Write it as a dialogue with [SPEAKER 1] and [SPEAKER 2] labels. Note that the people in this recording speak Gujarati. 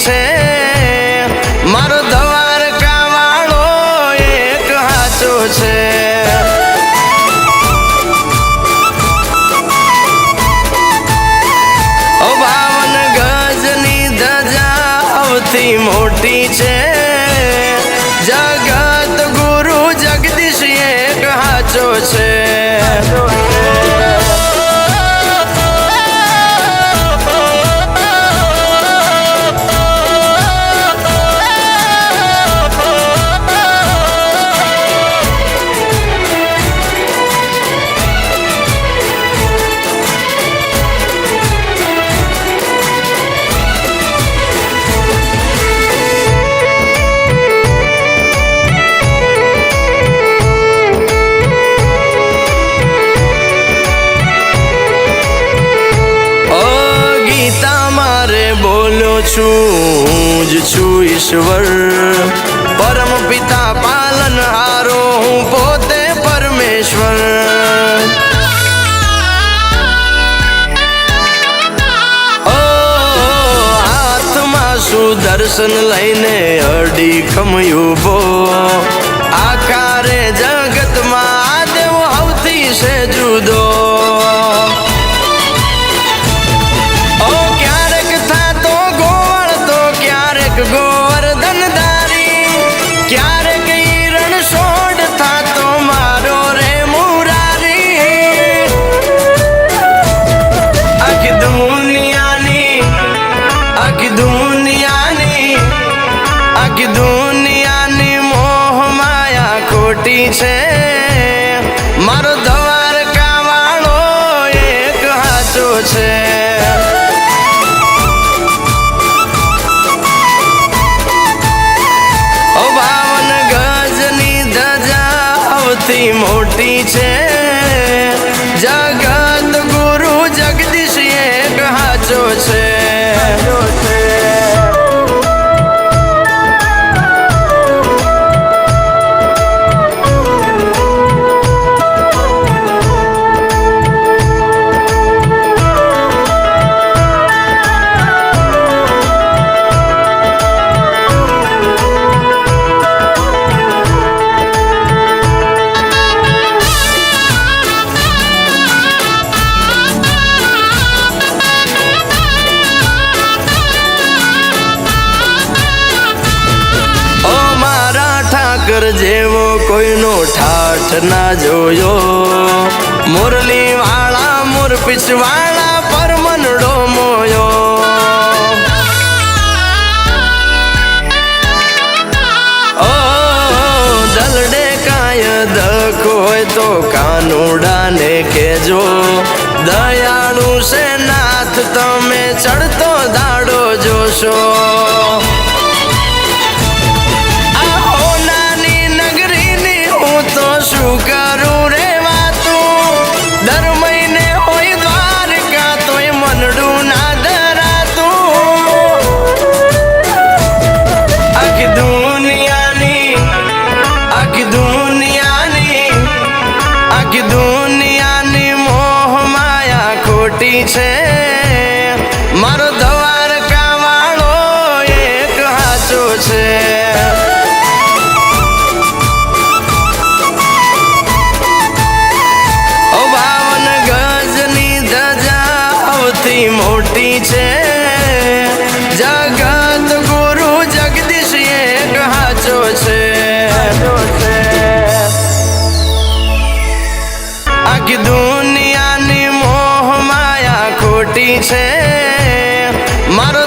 [SPEAKER 1] છે મારો દ્વારકા વાળો એક હાચો છે ઓ 52 ગજની ધજા સૌથી મોટી છે જગત ગુરુ જગદીશ એક હાચો છે છું જ છું ઈશ્વર પરમ પિતા પાલનહારો હું પોતે પરમેશ્વર ઓ હાથમાં સુદર્શન લઈને અડી ખમયુભો આકારે જગતમાં દેવ સૌથી છે જુદો ગોવર્ધનધારી ક્યારેક રણ છોડ થાતો મારો રે મુરારી આખી દુનિયાની મોહ માયા ખોટી છે મારો દ્વારકા વાળો એક હાચો છે મોટી છે જગત ગુરુ જગદીશ એક હાચો છે જેવો કોઈનો ઠાઠ ના જોયો મુરલી વાળા મુરપીછ વાળા પર મનડો મોયો ઓ દલડે કાય દખ હોય તો કાનુડાને કેજો દયાળુ છે નાથ તમે ચડતો દાડો જોશો શું કરું રે વાતું દર મહિને હોય દ્વારકા તોય મનડું ના ધરાતું આખી દુનિયાની મોહ માયા ખોટી છે મારો દ્વારકા વાળો એક હાચો છે મોટી છે જગત ગુરુ જગદીશ એક હાચો છે આખી દુનિયાની મોહ માયા ખોટી છે મારો